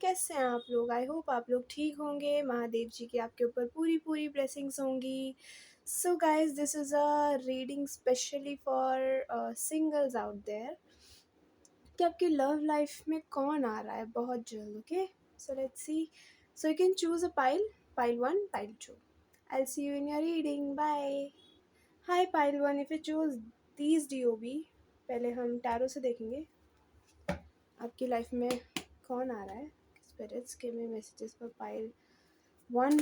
कैसे हैं आप लोग? आई होप आप लोग ठीक होंगे। महादेव जी की आपके ऊपर पूरी पूरी ब्लेसिंग्स होंगी। So guys, this is a reading specially for singles out there कि आपकी लव लाइफ में कौन आ रहा है बहुत जल्द। Okay, so let's see. So you can choose a pile 1, pile 2। I see you in your reading, bye. Hi pile 1, if you choose these DOB, पहले हम टैरो से देखेंगे आपकी लाइफ में कौन आ रहा है। Spirits give me messages for pile 1,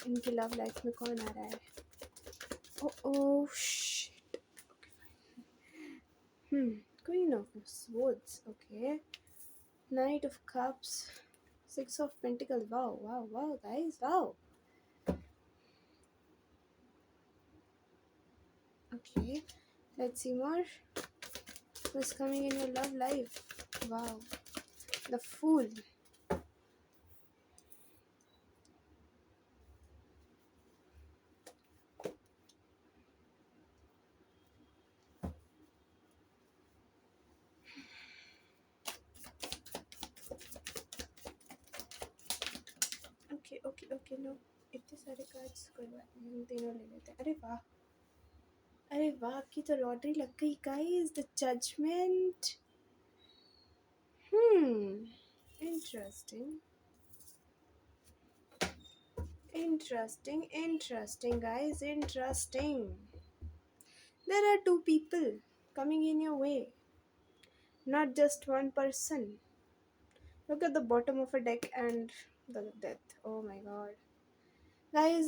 इनकी लव लाइफ में कौन आ रहा है। Oh shit. Queen of swords, okay. Knight of cups, 6 of pentacles. Wow wow wow guys, wow. Okay, let's see more. What's coming in your love life? Wow, the Fool. Okay no, इतने सारे cards, कोई बात नहीं, हम तीनों ले लेते हैं। अरे वाह, आपकी तो लॉटरी लग गई guys. The judgement. Interesting interesting guys, interesting. There are two people coming in your way, not just one person. Look at the bottom of a deck and the death. Oh my god guys,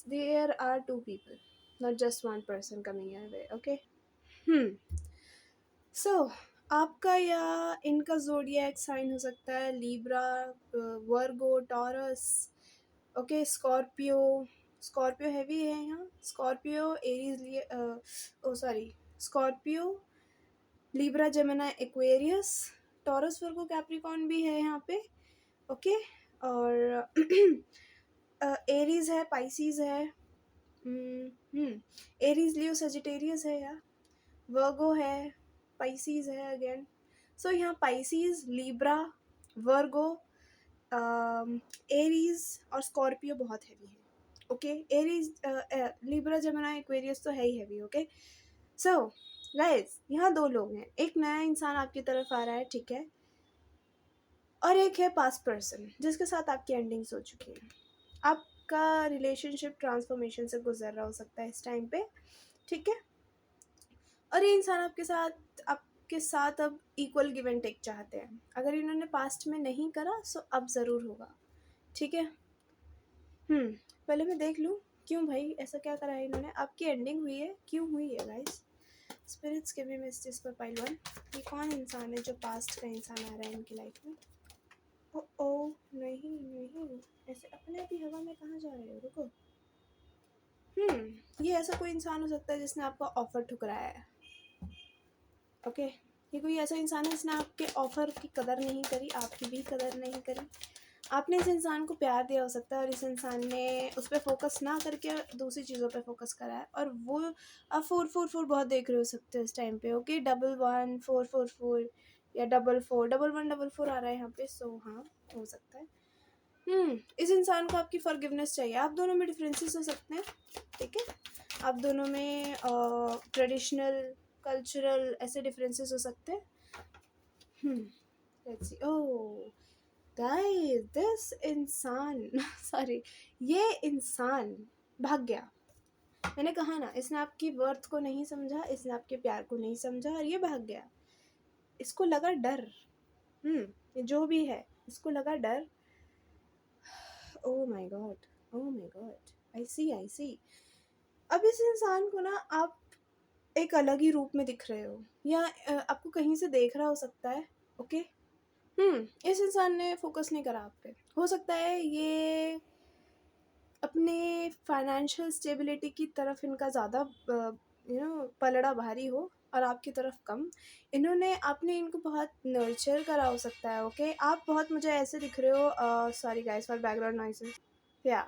there are two people, not just one person coming your way. Okay. So आपका या इनका zodiac sign हो सकता है Libra, Virgo, Taurus, okay, Scorpio. Scorpio heavy है यहाँ। Scorpio, Aries, oh sorry, Scorpio, Libra, Gemini, Aquarius, Taurus, Virgo, Capricorn भी है यहाँ पे। ओके, और एरीज है, पाइसीज है, एरीज, लियो, सजिटेरियस है यार, वर्गो है, पाइसीज है अगेन। सो यहाँ पाइसीज, लीब्रा, वर्गो, एरीज और स्कॉर्पियो बहुत हैवी है। Okay, Aries, Libra, Gemini, Aquarius तो है ही हैवी। ओके, सो गाइस, यहाँ दो लोग हैं। एक नया इंसान आपकी तरफ आ रहा है, ठीक है, और एक है पास्ट पर्सन जिसके साथ आपकी एंडिंग्स हो चुकी है। आपका रिलेशनशिप ट्रांसफॉर्मेशन से गुजर रहा हो सकता है इस टाइम पे, ठीक है। और ये इंसान आपके साथ अब इक्वल गिव एंड टेक चाहते हैं। अगर इन्होंने पास्ट में नहीं करा सो अब ज़रूर होगा, ठीक है। पहले मैं देख लूँ क्यों भाई ऐसा क्या करा है इन्होंने। आपकी एंडिंग हुई है, क्यों हुई है guys. Spirits give me messages for pile 1। ये कौन इंसान है जो पास्ट का इंसान आ रहा है इनकी लाइफ में। ओ नहीं, ऐसे अपने आप ही हवा में कहाँ जा रहे हो, रुको। ये ऐसा कोई इंसान हो सकता है जिसने आपका ऑफर ठुकराया है। ओके, ये कोई ऐसा इंसान है जिसने आपके ऑफर की कदर नहीं करी, आपकी भी कदर नहीं करी। आपने इस इंसान को प्यार दिया हो सकता है और इस इंसान ने उस पर फोकस ना करके दूसरी चीज़ों पे फोकस करा है, और वो आप 444 बहुत देख रहे हो सकते हो इस टाइम पे। ओके, 111444 या 441144 आ रहा है यहाँ पे। सो हाँ, हो सकता है। इस इंसान को आपकी फॉरगिवनेस चाहिए। आप दोनों में डिफरेंसेस हो सकते हैं, ठीक है। आप दोनों में ट्रेडिशनल, कल्चरल ऐसे डिफरेंसेस हो सकते हैं। Let's see. Oh guys, this इंसान सॉरी, ये इंसान भाग गया। मैंने कहा ना, इसने आपकी वर्थ को नहीं समझा, इसने आपके प्यार को नहीं समझा और ये भाग गया। इसको लगा डर। ये जो भी है, इसको लगा डर। ओह माय गॉड, आई सी। अब इस इंसान को ना आप एक अलग ही रूप में दिख रहे हो, या आपको कहीं से देख रहा हो सकता है। ओके, इस इंसान ने फोकस नहीं करा आप पे। हो सकता है ये अपने फाइनेंशियल स्टेबिलिटी की तरफ इनका ज़्यादा पलड़ा भारी हो और आपकी तरफ कम। आपने इनको बहुत नर्चर करा हो सकता है। ओके, आप बहुत मुझे ऐसे दिख रहे हो, sorry guys for background noises, या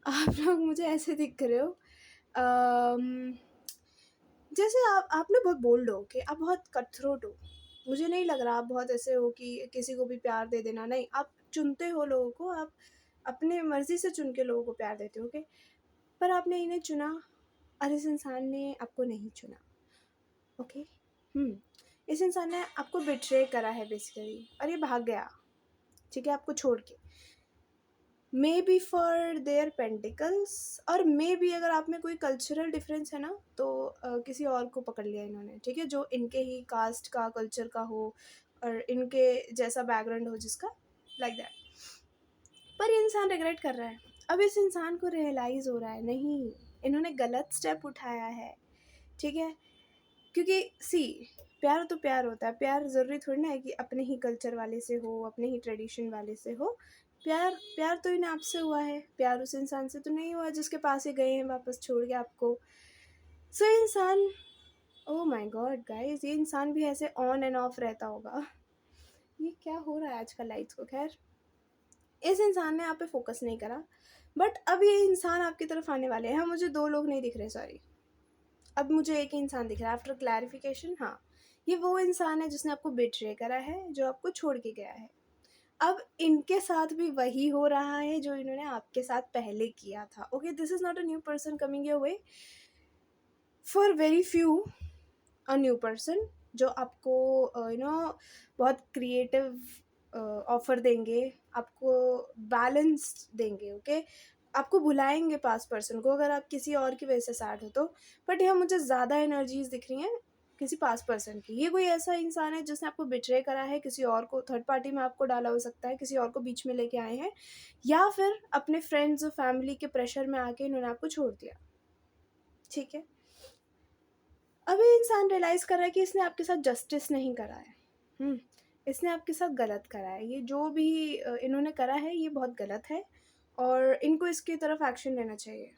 आप लोग मुझे ऐसे दिख रहे हो जैसे आप ना बहुत बोल्ड हो, ओके, आप बहुत कटथ्रोट हो, मुझे नहीं लग रहा आप बहुत ऐसे हो कि किसी को भी प्यार दे देना, नहीं, आप चुनते हो लोगों को, आप अपने मर्ज़ी से चुन के लोगों को प्यार देते हो, ओके? पर आपने इन्हें चुना और इस इंसान ने आपको नहीं चुना, ओके? इस इंसान ने आपको बिट्रे करा है बेसिकली, और ये भाग गया, ठीक है, आपको छोड़ के। May be for their pentacles, और मे बी अगर आप में कोई कल्चरल डिफरेंस है ना, तो किसी और को पकड़ लिया इन्होंने, ठीक है, जो इनके ही कास्ट का, कल्चर का हो और इनके जैसा बैकग्राउंड हो जिसका, लाइक दैट। पर ये इंसान रिग्रेट कर रहा है। अब इस इंसान को रियलाइज़ हो रहा है, नहीं, इन्होंने गलत स्टेप उठाया है, ठीक है? क्योंकि सी, प्यार तो प्यार होता है, प्यार ज़रूरी थोड़ी ना है कि अपने ही कल्चर वाले से हो, अपने ही ट्रेडिशन वाले से हो। प्यार प्यार तो इन्हें आपसे हुआ है, प्यार उस इंसान से तो नहीं हुआ जिसके पास ये गए हैं वापस छोड़ के आपको। सो इंसान, ओह माय गॉड गाइस, ये इंसान भी ऐसे ऑन एंड ऑफ रहता होगा। ये क्या हो रहा है आजकल लाइट्स को। खैर, इस इंसान ने आप पे फोकस नहीं करा, बट अब ये इंसान आपकी तरफ आने वाले हैं। हाँ, मुझे 2 लोग नहीं दिख रहे, सॉरी, अब मुझे एक ही इंसान दिख रहा है आफ्टर क्लैरिफिकेशन। हाँ, ये वो इंसान है जिसने आपको बिट्रे करा है, जो आपको छोड़ के गया है। अब इनके साथ भी वही हो रहा है जो इन्होंने आपके साथ पहले किया था, okay? This is not a new person coming your way, for very few a new person, जो आपको बहुत क्रिएटिव ऑफर देंगे, आपको बैलेंस देंगे, ओके? आपको भुलाएंगे पास पर्सन को अगर आप किसी और की वजह से सैड हो तो। बट यहाँ मुझे ज़्यादा एनर्जीज दिख रही हैं किसी पास पर्सन की। ये कोई ऐसा इंसान है जिसने आपको बिट्रे करा है, किसी और को थर्ड पार्टी में आपको डाला हो सकता है, किसी और को बीच में लेके आए हैं, या फिर अपने फ्रेंड्स और फैमिली के प्रेशर में आके इन्होंने आपको छोड़ दिया, ठीक है? अब ये इंसान रियलाइज़ कर रहा है कि इसने आपके साथ जस्टिस नहीं करा है, इसने आपके साथ गलत करा है। ये जो भी इन्होंने करा है ये बहुत गलत है, और इनको इसकी तरफ एक्शन लेना चाहिए।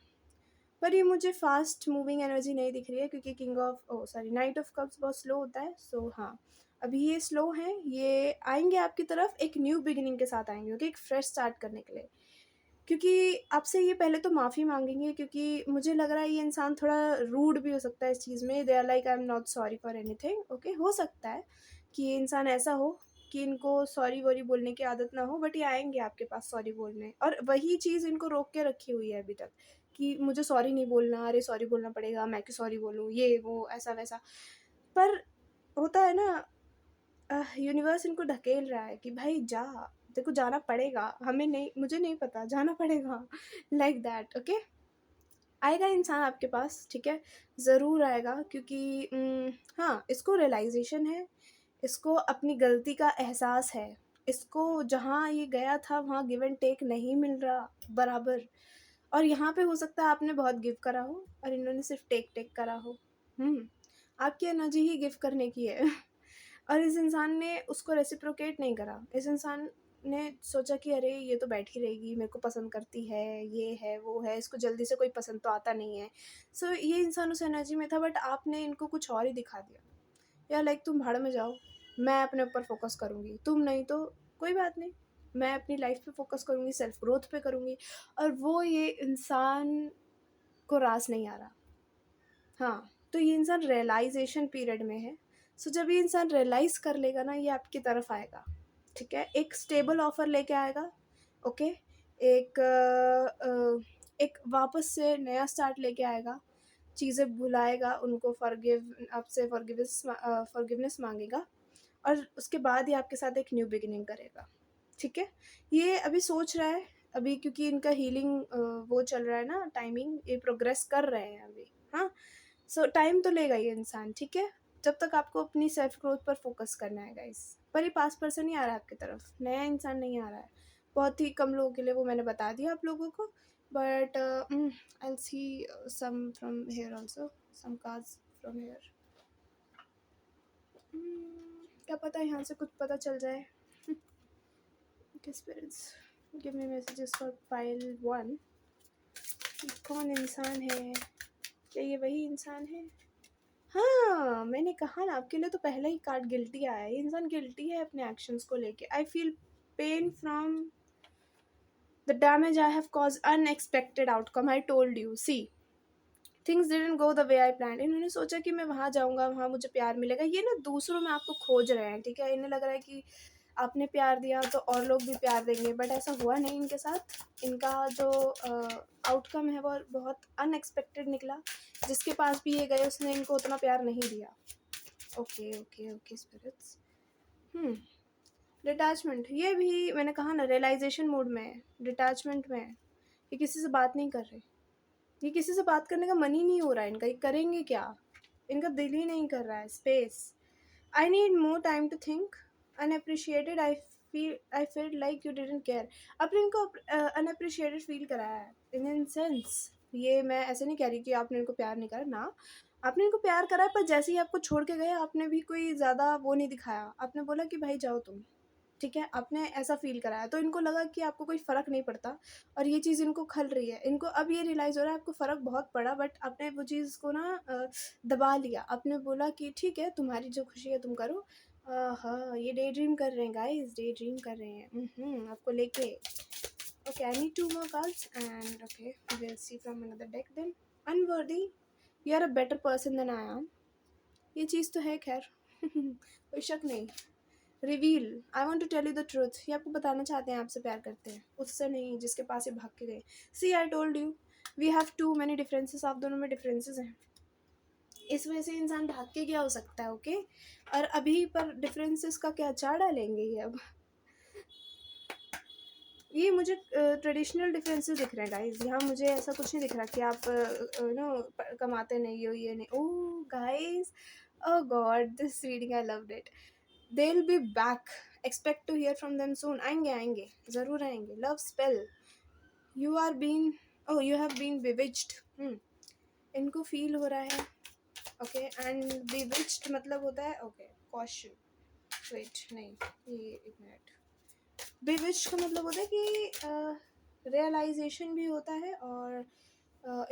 पर ये मुझे फास्ट मूविंग एनर्जी नहीं दिख रही है, क्योंकि king of night of cups बहुत स्लो होता है। सो हाँ, अभी ये स्लो हैं, ये आएंगे आपकी तरफ एक न्यू बिगिनिंग के साथ आएंगे, ओके? एक फ्रेश स्टार्ट करने के लिए। क्योंकि आपसे ये पहले तो माफ़ी मांगेंगे, क्योंकि मुझे लग रहा है ये इंसान थोड़ा रूड भी हो सकता है इस चीज़ में। They are like, I am not sorry for anything, okay? हो सकता है कि ये इंसान ऐसा हो कि इनको सॉरी वॉरी बोलने की आदत ना हो, बट ये आएंगे आपके पास सॉरी बोलने, और वही चीज़ इनको रोक के रखी हुई है अभी तक कि मुझे सॉरी नहीं बोलना, अरे सॉरी बोलना पड़ेगा, मैं क्यों सॉरी बोलूँ, ये वो ऐसा वैसा। पर होता है ना, यूनिवर्स इनको ढकेल रहा है कि भाई जा, तेरे को जाना पड़ेगा, हमें नहीं, मुझे नहीं पता, जाना पड़ेगा, लाइक दैट, ओके? आएगा इंसान आपके पास, ठीक है, ज़रूर आएगा, क्योंकि हाँ, इसको रियलाइजेशन है, इसको अपनी गलती का एहसास है, इसको जहाँ ये गया था वहाँ गिव एंड टेक नहीं मिल रहा बराबर, और यहाँ पे हो सकता है आपने बहुत गिव करा हो और इन्होंने सिर्फ टेक टेक करा हो। आपकी एनर्जी ही गिव करने की है और इस इंसान ने उसको रेसिप्रोकेट नहीं करा। इस इंसान ने सोचा कि अरे ये तो बैठी रहेगी, मेरे को पसंद करती है, ये है वो है, इसको जल्दी से कोई पसंद तो आता नहीं है। सो ये इंसान उस एनर्जी में था, बट आपने इनको कुछ और ही दिखा दिया, या लाइक तुम भाड़ में जाओ, मैं अपने ऊपर फोकस करूँगी, तुम नहीं तो कोई बात नहीं, मैं अपनी लाइफ पे फोकस करूँगी, सेल्फ ग्रोथ पे करूँगी। और वो ये इंसान को रास नहीं आ रहा। हाँ, तो ये इंसान रियलाइजेशन पीरियड में है। सो जब ये इंसान रियलाइज़ कर लेगा ना, ये आपकी तरफ आएगा, ठीक है? एक स्टेबल ऑफ़र लेके आएगा, ओके? एक एक वापस से नया स्टार्ट लेके आएगा, चीज़ें भुलाएगा, उनको आपसे फॉरगिवनेस माँगेगा, और उसके बाद ही आपके साथ एक न्यू बिगिनिंग करेगा, ठीक है? ये अभी सोच रहा है, अभी क्योंकि इनका हीलिंग वो चल रहा है ना, टाइमिंग, ये प्रोग्रेस कर रहे हैं अभी, हाँ? सो टाइम तो लेगा ये इंसान, ठीक है? जब तक आपको अपनी सेल्फ ग्रोथ पर फोकस करना है गाइस। पर ये पास पर्सन ही आ रहा है आपकी तरफ, नया इंसान नहीं आ रहा है। बहुत ही कम लोगों के लिए वो मैंने बता दिया आप लोगों को, but I will see some from here also, some cards from here. क्या पता यहाँ से कुछ पता चल जाए। Okay spirits, give me messages for pile 1। कौन इंसान है? क्या ये वही इंसान है? हाँ, मैंने कहा ना आपके लिए तो पहला ही कार्ड गिल्टी आया है। ये इंसान गिल्टी है अपने एक्शंस को लेके। I feel pain from the damage I have cause, unexpected outcome, I told you. See, things didn't go the way I plan. इन्होंने सोचा कि मैं वहाँ जाऊँगा, वहाँ मुझे प्यार मिलेगा। ये ना दूसरों में आपको खोज रहे हैं, ठीक है? इन्हें लग रहा है कि आपने प्यार दिया तो और लोग भी प्यार देंगे, बट ऐसा हुआ नहीं इनके साथ। इनका जो आउटकम है वो बहुत अनएक्सपेक्टेड निकला। जिसके पास भी ये गए उसने इनको उतना प्यार नहीं दिया। Okay okay okay spirits. Detachment, ये भी मैंने कहा ना रियलाइजेशन मोड में है, डिटैचमेंट में है। ये किसी से बात नहीं कर रहे, ये किसी से बात करने का मन ही नहीं हो रहा है इनका। ये करेंगे क्या, इनका दिल ही नहीं कर रहा है। Space, I need more time to think, unappreciated, I feel like you didn't care. आपने इनको अनअप्रिशिएटेड फील कराया है इन सेंस। ये मैं ऐसे नहीं कह रही कि आपने इनको प्यार नहीं करा ना, आपने इनको प्यार करा है, पर जैसे ही आपको छोड़ के गए आपने भी कोई ज़्यादा वो नहीं दिखाया। आपने बोला कि भाई जाओ तुम, ठीक है? आपने ऐसा फ़ील कराया तो इनको लगा कि आपको कोई फ़र्क नहीं पड़ता, और ये चीज़ इनको खल रही है। इनको अब ये रियलाइज़ हो रहा है आपको फ़र्क बहुत पड़ा, बट आपने वो चीज़ को ना दबा लिया। आपने बोला कि ठीक है, तुम्हारी जो खुशी है तुम करो। हाँ, ये डे ड्रीम कर रहे हैं गाइस, डे ड्रीम कर रहे हैं आपको लेके। Okay, I need 2 more cards and okay, we'll see from another deck then. Unworthy, you are a better person than I am. ये चीज़ तो है खैर कोई शक नहीं। Reveal, I want to tell you the truth, ये आपको बताना चाहते हैं आपसे प्यार करते हैं, उससे नहीं जिसके पास ये भाग के गए। See I told you we have too many differences, आप दोनों में डिफरेंसेस हैं, इस वजह से इंसान भाग के क्या हो सकता है। ओके, और अभी पर डिफरेंसेस का क्या चार डालेंगे ये अब। ये मुझे ट्रेडिशनल डिफरेंसेस दिख रहे हैं गाइस, यहाँ मुझे ऐसा कुछ नहीं दिख रहा कि आप नो कमाते नहीं हो, ये नहीं। ओह guys, oh god, this reading I loved it. They'll be back, expect to hear from them soon. आएंगे आएंगे ज़रूर आएंगे। Love spell, you are being, oh you have been bewitched। इनको फील हो रहा है। ओके, एंड bewitched मतलब होता है, ओके caution, वेट नहीं, ये एक मिनट। bewitched का मतलब होता है कि रियलाइजेशन भी होता है, और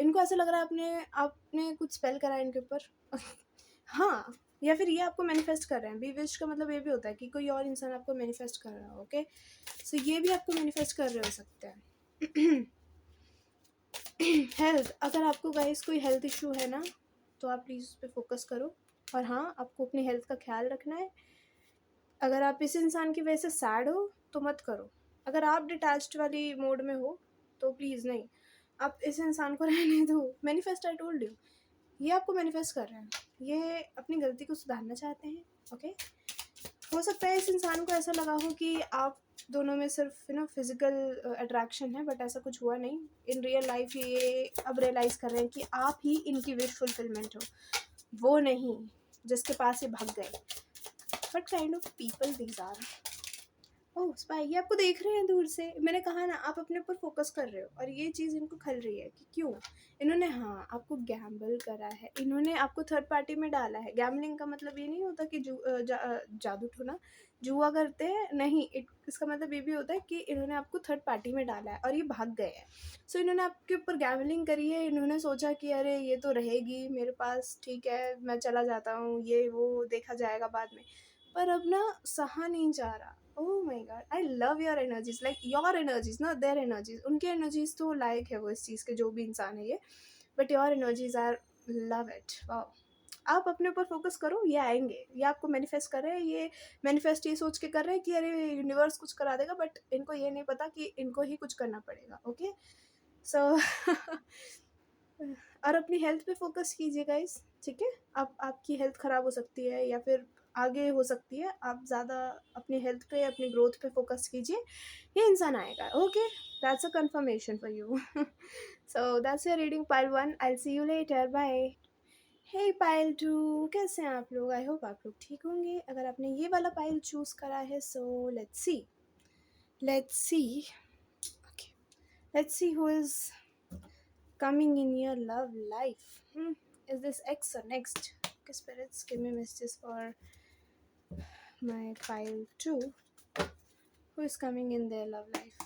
इनको ऐसा लग रहा है आपने कुछ स्पेल करा है इनके ऊपर हाँ, या फिर ये आपको मैनिफेस्ट कर रहे हैं। bewitched का मतलब ये भी होता है कि कोई और इंसान आपको मैनिफेस्ट कर रहा है। ओके, सो ये भी आपको मैनिफेस्ट कर रहे हो सकते हैं। हेल्थ, अगर आपको गाइस कोई हेल्थ इशू है ना, तो आप प्लीज़ उस पर फोकस करो। और हाँ, आपको अपनी हेल्थ का ख्याल रखना है। अगर आप इस इंसान की वजह से सैड हो तो मत करो। अगर आप डिटैच्ड वाली मोड में हो तो प्लीज़ नहीं, आप इस इंसान को रहने दो। मैनिफेस्ट, आई टोल्ड यू, ये आपको मैनिफेस्ट कर रहे हैं, ये अपनी गलती को सुधारना चाहते हैं। ओके, हो सकता है इस इंसान को ऐसा लगा हो कि आप दोनों में सिर्फ फिजिकल अट्रैक्शन है, बट ऐसा कुछ हुआ नहीं। इन रियल लाइफ ये अब रियलाइज़ कर रहे हैं कि आप ही इनकी विश फुलफिलमेंट हो, वो नहीं जिसके पास ये भाग गए। What kind of people these are? Oh spy, ये आपको देख रहे हैं दूर से। मैंने कहा ना, आप अपने ऊपर फोकस कर रहे हो, और ये चीज़ इनको खल रही है कि क्यों इन्होंने, हाँ, आपको गैम्बल करा है, इन्होंने आपको थर्ड पार्टी में डाला है। गैम्बलिंग का मतलब ये नहीं होता कि जादू टोना जुआ करते हैं, नहीं। इसका मतलब ये भी होता है कि इन्होंने आपको थर्ड पार्टी में डाला है और ये भाग गए हैं। सो इन्होंने आपके ऊपर गैम्बलिंग करी है। इन्होंने सोचा कि अरे ये तो रहेगी मेरे पास, ठीक है मैं चला जाता हूँ, ये वो देखा जाएगा बाद में। पर अब ना सहा नहीं जा रहा। ओह my God, I love your energies, like your energies ना देयर एनर्जीज। उनके एनर्जीज तो लायक है वो इस चीज़ के, जो भी इंसान है ये, but your energies are, love it, wow. आप अपने ऊपर फोकस करो, ये आएंगे, ये आपको मैनिफेस्ट कर रहे हैं। ये मैनिफेस्ट ये सोच के कर रहे हैं कि अरे यूनिवर्स कुछ करा देगा, बट इनको ये नहीं पता कि इनको ही कुछ करना पड़ेगा। ओके, सो और अपनी हेल्थ पे फोकस कीजिए गाइस, ठीक है? आपकी हेल्थ ख़राब हो सकती है या फिर आगे हो सकती है। आप ज़्यादा अपनी हेल्थ पे, अपनी ग्रोथ पे फोकस कीजिए, ये इंसान आएगा। Okay, that's a confirmation for you. So that's your reading pile 1। I see you later, bye. Hey pile 2, कैसे हैं आप लोग? आई होप आप लोग ठीक होंगे। अगर आपने ये वाला पाइल चूज़ करा है, सो let's see who is coming in your love life. Is this X or next? Okay, spirits, give me messages for my pile 2. Who is coming in their love life?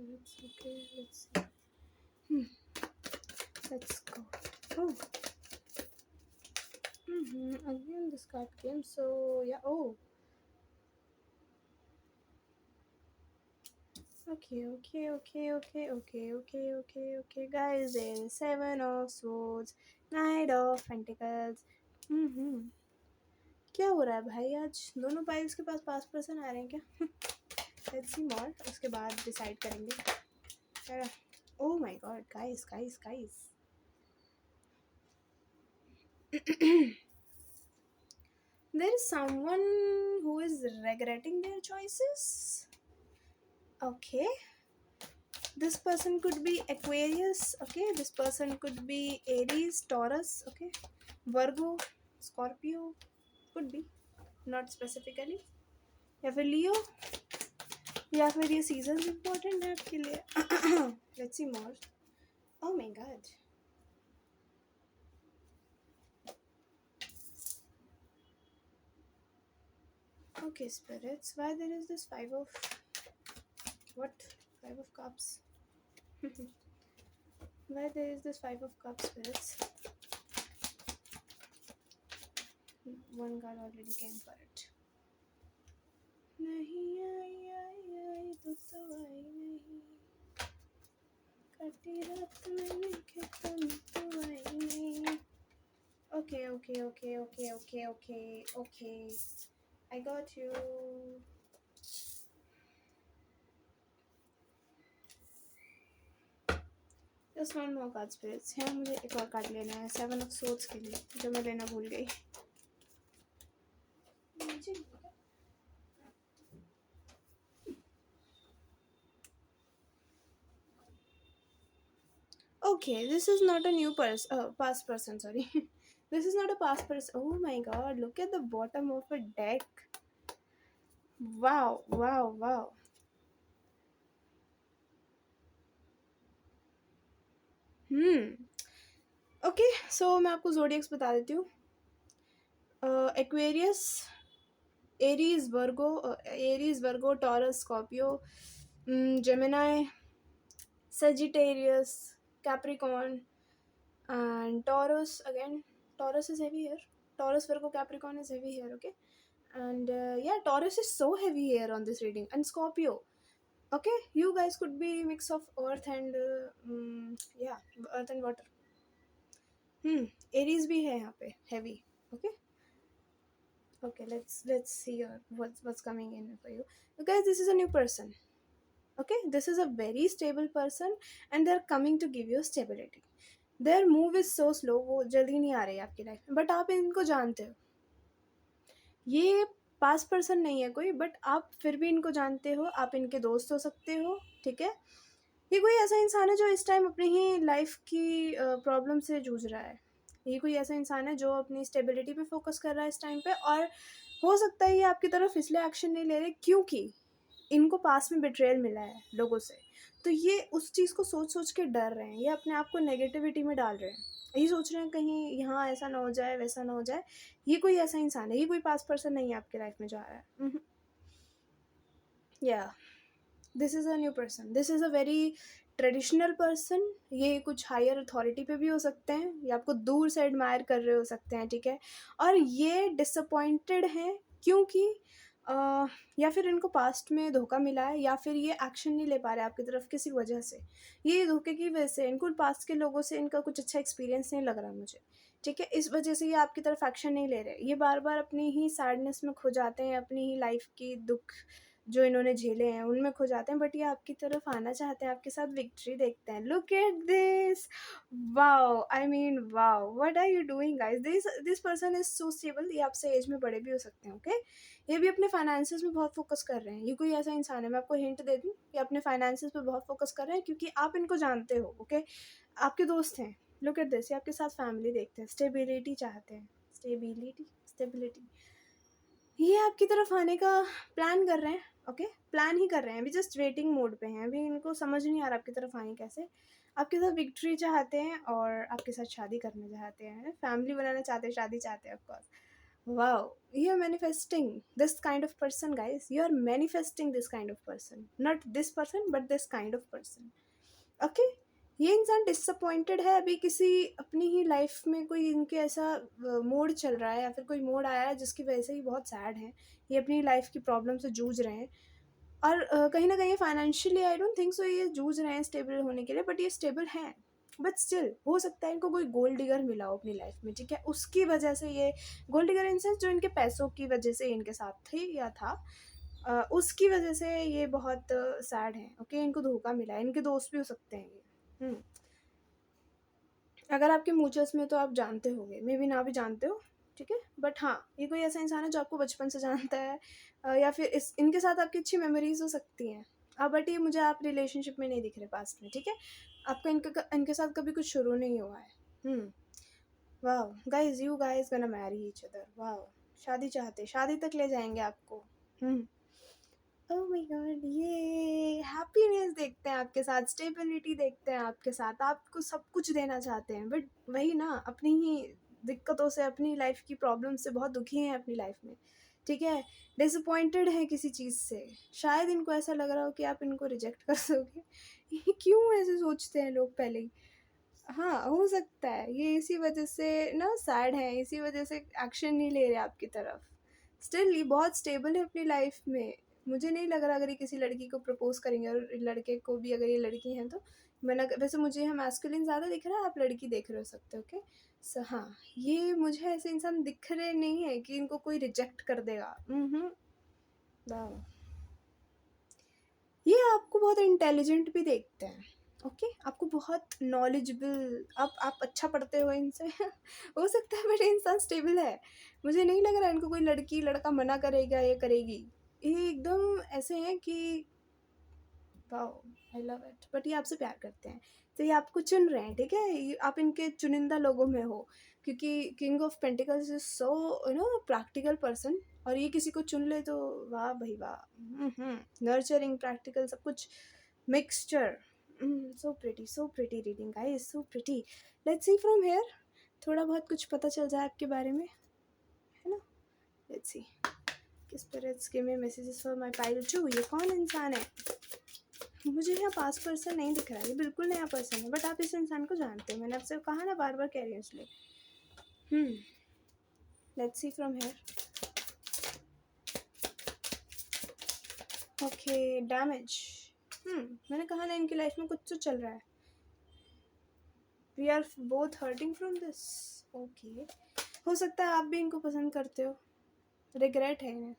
spirits. Okay, let's see. Let's go. Oh. Again this card came. So yeah. Oh. Okay. Guys, there is Seven of Swords, Knight of Pentacles. क्या हो रहा है भाई? आज दोनों piles के पास पास person आ रहे हैं क्या? लेट्स सी मोर, उसके बाद डिसाइड करेंगे. Oh my god, guys. There is someone who is regretting their choices. Okay. This person could be Aquarius. Okay. This person could be Aries, Taurus. Okay. Virgo, Scorpio. Could be. Not specifically. या फिर लियो, या फिर ये season important है आपके लिए. Let's see more. Oh my God. Okay, spirits. Why there is this Five of Cups? Why there is this Five of Cups, spirits? One card already came for it. नहीं आई तो आई नहीं, कटी रात मैंने के तुम तो आई नहीं. Okay. I got you. Just one more card, spirits. यहाँ मुझे एक और कार्ड लेना है Seven of Swords के लिए, जो मैं लेना भूल गई. Okay, this is not a new past person. Sorry, this is not a past person. Oh my god! Look at the bottom of a deck. Wow. Okay, so मैं आपको zodiacs बता देती हूँ. Aquarius, Aries, Virgo, Taurus, Scorpio, Gemini, Sagittarius, Capricorn, and Taurus. Again, Taurus is heavy here. Taurus, Virgo, Capricorn is heavy here. Okay, and yeah, Taurus is so heavy here on this reading, and Scorpio. Okay, you guys could be mix of earth and earth and water. Aries भी है यहाँ पे heavy. Okay, let's see what's coming in for you. Guys, this is a new person. Okay, this is a very stable person and they're coming to give you stability. Their move is so slow, वो जल्दी नहीं आ रही है आपकी life में, but आप इनको जानते हो. ये पास पर्सन नहीं है कोई, बट आप फिर भी इनको जानते हो, आप इनके दोस्त हो सकते हो. ठीक है, ये कोई ऐसा इंसान है जो इस टाइम अपनी ही लाइफ की प्रॉब्लम से जूझ रहा है. ये कोई ऐसा इंसान है जो अपनी स्टेबिलिटी पे फोकस कर रहा है इस टाइम पे, और हो सकता है ये आपकी तरफ इसलिए एक्शन नहीं ले रहे क्योंकि इनको पास में बिट्रेयल मिला है लोगों से. तो ये उस चीज़ को सोच के डर रहे हैं, ये अपने आप को नेगेटिविटी में डाल रहे हैं. ये सोच रहे हैं कहीं यहाँ ऐसा ना हो जाए, वैसा ना हो जाए. ये कोई ऐसा इंसान है, ये कोई पास पर्सन नहीं है आपके लाइफ में जो आ रहा है. या this is a new person. This is a very traditional person. ये कुछ हायर अथॉरिटी पे भी हो सकते हैं, ये आपको दूर से एडमायर कर रहे हो सकते हैं. ठीक है, और ये डिसअपॉइंटेड हैं क्योंकि या फिर इनको पास्ट में धोखा मिला है, या फिर ये एक्शन नहीं ले पा रहे आपकी तरफ किसी वजह से. ये धोखे की वजह से इनको पास्ट के लोगों से इनका कुछ अच्छा एक्सपीरियंस नहीं लग रहा मुझे. ठीक है, इस वजह से ये आपकी तरफ एक्शन नहीं ले रहे. ये बार बार अपनी ही सैडनेस में खो जाते हैं, अपनी ही लाइफ की दुख जो इन्होंने झेले हैं उनमें खो जाते हैं, बट ये आपकी तरफ आना चाहते हैं, आपके साथ विक्ट्री देखते हैं. Look at this. Wow, I mean wow, what are you doing guys? This person is so stable. ये आपसे एज में बड़े भी हो सकते हैं. ओके, ये भी अपने फाइनेंसेस में बहुत फोकस कर रहे हैं. ये कोई ऐसा इंसान है, मैं आपको हिंट दे दूँ, ये अपने फाइनेंसेस पे बहुत फोकस कर रहे हैं क्योंकि आप इनको जानते हो. ओके, आपके दोस्त हैं. लुक एट दिस, ये आपके साथ फैमिली देखते हैं, स्टेबिलिटी चाहते हैं. स्टेबिलिटी ये आपकी तरफ आने का प्लान कर रहे हैं. ओके, प्लान ही कर रहे हैं, अभी जस्ट वेटिंग मोड पे हैं. अभी इनको समझ नहीं आ रहा आपकी तरफ आए कैसे. आपके साथ विक्ट्री चाहते हैं और आपके साथ शादी करना चाहते हैं, फैमिली बनाना चाहते हैं, शादी चाहते हैं of course. Wow, you're manifesting this kind of person, guys. You are manifesting this kind of person, not this person but this kind of person. Okay, ये इंसान डिसअपॉइंटेड है अभी किसी अपनी ही लाइफ में, कोई इनके ऐसा मोड चल रहा है या फिर कोई मोड आया है जिसकी वजह से ये बहुत सैड हैं, ये अपनी लाइफ की प्रॉब्लम से जूझ रहे हैं। और कहीं ना कहीं financially I don't think so ये जूझ रहे हैं स्टेबल होने के लिए, बट ये स्टेबल हैं। बट स्टिल हो सकता है इनको कोई गोल्ड डिगर मिला हो अपनी लाइफ में, ठीक है, उसकी वजह से ये गोल्ड डिगर इन सेंस जो इनके पैसों की वजह से इनके साथ थे या था, उसकी वजह से ये बहुत सैड हैं। ओके, इनको धोखा मिला है, इनके दोस्त भी हो सकते हैं ये। अगर आपके म्यूचुअल्स में तो आप जानते होंगे, मे बी ना भी जानते हो, ठीक है, बट हाँ ये कोई ऐसा इंसान है जो आपको बचपन से जानता है, या फिर इनके साथ आपकी अच्छी मेमोरीज हो सकती हैं। बट ये मुझे आप रिलेशनशिप में नहीं दिख रहे पास्ट में, ठीक है, आपका इनके साथ कभी कुछ शुरू नहीं हुआ है। वाह guys, you guys gonna marry each other. वाह, शादी चाहते, शादी तक ले जाएंगे आपको। ओह माय गॉड, ये हैप्पीनेस देखते हैं आपके साथ, स्टेबिलिटी देखते हैं आपके साथ, आपको सब कुछ देना चाहते हैं, बट वही ना, अपनी ही दिक्कतों से, अपनी लाइफ की प्रॉब्लम से बहुत दुखी हैं अपनी लाइफ में, ठीक है, डिसअपॉइंटेड हैं किसी चीज़ से। शायद इनको ऐसा लग रहा हो कि आप इनको रिजेक्ट कर दोगे। ये क्यों ऐसे सोचते हैं लोग पहले ही। हाँ, हो सकता है ये इसी वजह से ना सैड है, इसी वजह से एक्शन नहीं ले रहे आपकी तरफ। स्टिल ये बहुत स्टेबल है अपनी लाइफ में। मुझे नहीं लग रहा अगर ये किसी लड़की को प्रपोज करेंगे, और लड़के को भी, अगर ये लड़की हैं तो मैंने, वैसे मुझे यहाँ मैस्कुलिन ज़्यादा दिख रहा है, आप लड़की देख रहे हो सकते हो, ओके। सो हाँ, ये मुझे ऐसे इंसान दिख रहे नहीं है कि इनको कोई रिजेक्ट कर देगा। वाह, ये आपको बहुत इंटेलिजेंट भी देखते हैं, ओके, आपको बहुत नॉलेजेबल, आप अच्छा पढ़ते हो इनसे। हो सकता है, बट इंसान स्टेबल है। मुझे नहीं लग रहा इनको कोई लड़की लड़का मना करेगा, ये करेगी। ये एकदम ऐसे हैं कि wow, I love it. But ये आपसे प्यार करते हैं, तो ये आपको चुन रहे हैं, ठीक है, आप इनके चुनिंदा लोगों में हो, क्योंकि king of pentacles is so practical person, और ये किसी को चुन ले तो वाह भाई वाह, नर्चरिंग, प्रैक्टिकल, सब कुछ mixture. So pretty reading guys, so pretty. Let's see from here, थोड़ा बहुत कुछ पता चल जाए आपके बारे में, है ना। Let's see, spirits give me messages for my pile two. ये कौन इंसान है? मुझे यहाँ पास पर्सन नहीं दिख रहा है, ये बिल्कुल नया पर्सन है, बट आप इस इंसान को जानते हो, मैंने आपसे कहा ना, बार बार कह रही हूँ इसलिए। Let's see from here. Okay, damage. मैंने कहा ना, इनकी लाइफ में कुछ तो चल रहा है। We are both hurting from this. Okay, हो सकता है आप भी इनको पसंद करते हो, रिग्रेट है इन्हें,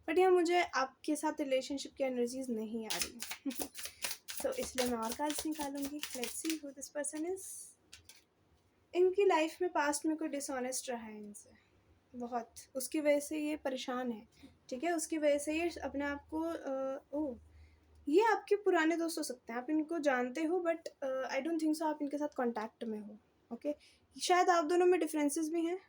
बट यहाँ मुझे आपके साथ रिलेशनशिप की एनर्जीज नहीं आ रही। तो इसलिए मैं और कार्ड्स निकालूंगी। Let's see who this person is. इनकी लाइफ में पास्ट में कोई डिसऑनेस्ट रहा है इनसे बहुत, उसकी वजह से ये परेशान है, ठीक है, उसकी वजह से ये अपने आप को ये आपके पुराने दोस्त हो सकते हैं, आप इनको जानते हो, but I don't think so आप इनके साथ कांटेक्ट में हो, ओके। शायद आप दोनों में डिफरेंसेस भी हैं,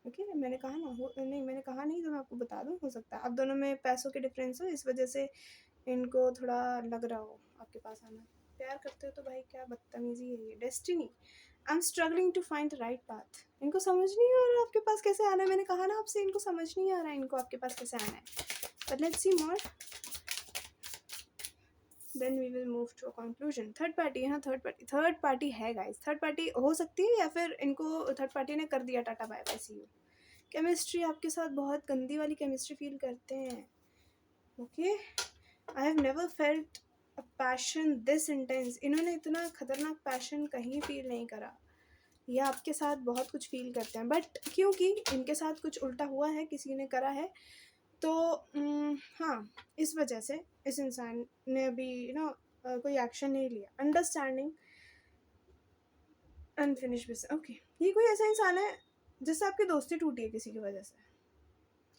ओके, मैंने कहा ना, नहीं मैंने कहा नहीं, तो मैं आपको बता दूं, हो सकता है आप दोनों में पैसों के डिफरेंस हो, इस वजह से इनको थोड़ा लग रहा हो आपके पास आना। प्यार करते हो तो भाई क्या बदतमीजी है ये, destiny. I am struggling to find the right path. इनको समझ नहीं आ रहा आपके पास कैसे आना है, मैंने कहा ना आपसे, इनको समझ नहीं आ रहा है इनको आपके पास कैसे आना है, but let's see more, then we will move to a conclusion. Third party, यहाँ थर्ड पार्टी है गाइस, थर्ड पार्टी हो सकती है, या फिर इनको थर्ड पार्टी ने कर दिया tata bye bye see you. Chemistry आपके साथ बहुत गंदी वाली केमिस्ट्री फील करते हैं, okay. I have never felt a passion this intense. इन्होंने इतना खतरनाक पैशन कहीं फील नहीं करा। ये आपके साथ बहुत कुछ फील करते हैं, बट क्योंकि इनके साथ कुछ उल्टा हुआ है, किसी ने करा है, तो हाँ, इस वजह से इस इंसान ने अभी कोई एक्शन नहीं लिया। Understanding, unfinished business. ओके, ये कोई ऐसा इंसान है जिससे आपकी दोस्ती टूटी है किसी की वजह से।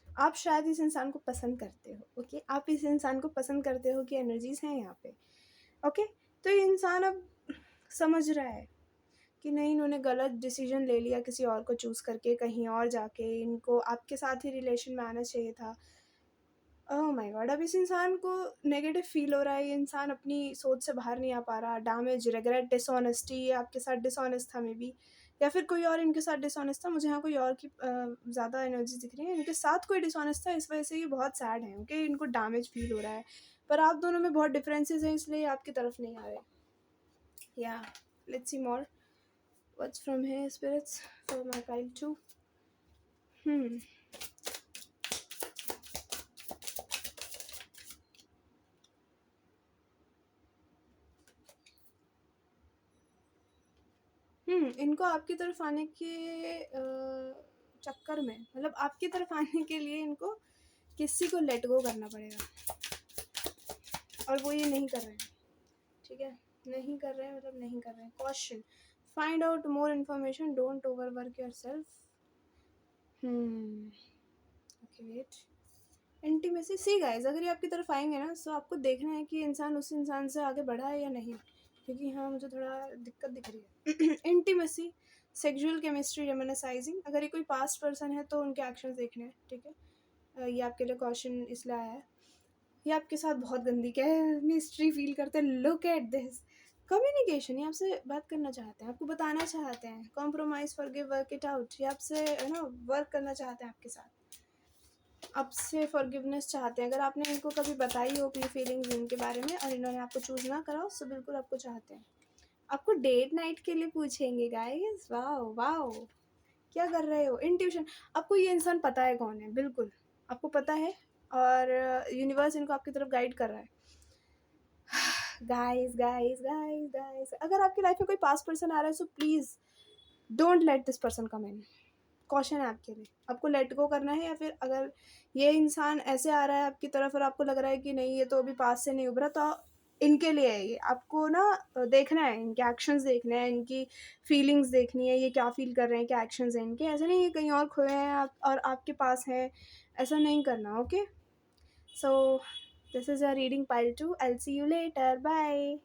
आप शायद इस इंसान को पसंद करते हो, ओके, आप इस इंसान को पसंद करते हो कि एनर्जीज हैं यहाँ पे, ओके। तो ये इंसान अब समझ रहा है कि नहीं, इन्होंने गलत डिसीजन ले लिया किसी और को चूज़ करके, कहीं और जाके, इनको आपके साथ ही रिलेशन में आना चाहिए था। ओह माय गॉड, अब इस इंसान को नेगेटिव फील हो रहा है, ये इंसान अपनी सोच से बाहर नहीं आ पा रहा। डैमेज, रिग्रेट, डिसऑनेस्टी, ये आपके साथ डिसऑनेस्ट था मे बी, या फिर कोई और इनके साथ डिसऑनेस्ट था। मुझे यहाँ कोई और की ज़्यादा एनर्जी दिख रही है, इनके साथ कोई डिसऑनेस्ट था, इस वजह से ये बहुत सैड है। ओके, इनको डैमेज फील हो रहा है, पर आप दोनों में बहुत डिफरेंसेस हैं, इसलिए आपकी तरफ नहीं आ रहे। या let's see more what's from here spirits for my pile 2। इनको आपकी तरफ आने के चक्कर में, मतलब आपकी तरफ आने के लिए इनको किसी को लेट गो करना पड़ेगा, और वो ये नहीं कर रहे हैं। ठीक है, नहीं कर रहे हैं मतलब नहीं कर रहे हैं। Caution, find out more information, don't overwork yourself. Okay wait, intimacy. See guys, अगर ये आपकी तरफ आएंगे ना, तो आपको देखना है कि इंसान उस इंसान से आगे बढ़ा है या नहीं, क्योंकि हाँ मुझे थोड़ा दिक्कत दिख रही है। Intimacy, sexual chemistry, reminiscing. अगर ये कोई पास्ट पर्सन है तो उनके एक्शंस देखने हैं। ठीक है, ये आपके लिए क्वेश्चन इसलिए आया है। ये आपके साथ बहुत गंदी केमिस्ट्री फील करते हैं। लुक एट दिस कम्युनिकेशन, ये आपसे बात करना चाहते हैं, आपको बताना चाहते हैं। Compromise, forgive, work it out, ये आपसे है ना वर्क करना चाहते हैं आपके साथ, आपसे फॉरगिवनेस चाहते हैं। अगर आपने इनको कभी बताई हो अपनी फीलिंग्स इनके बारे में और इन्होंने आपको चूज़ ना करा हो, तो बिल्कुल आपको चाहते हैं। आपको डेट नाइट के लिए पूछेंगे गाइस। वाओ वाओ, क्या कर रहे हो? इंट्यूशन, आपको ये इंसान पता है कौन है, बिल्कुल आपको पता है, और यूनिवर्स इनको आपकी तरफ गाइड कर रहा है। गाइस गाइस गाइस गाइस, अगर आपकी लाइफ में कोई पास्ट पर्सन आ रहा है, so please don't let this person come in. Caution है आपके लिए, आपको लेट गो करना है। या फिर अगर ये इंसान ऐसे आ रहा है आपकी तरफ और आपको लग रहा है कि नहीं ये तो अभी पास से नहीं उभरा, तो इनके लिए है ये। आपको ना देखना है, इनके एक्शंस देखने हैं, इनकी फीलिंग्स देखनी है, ये क्या फील कर रहे हैं, क्या एक्शंस हैं इनके। ऐसे नहीं ये कहीं और खोए हैं आप और आपके पास हैं, ऐसा नहीं करना। Okay, so this is a reading pile 2। I will see you later, bye.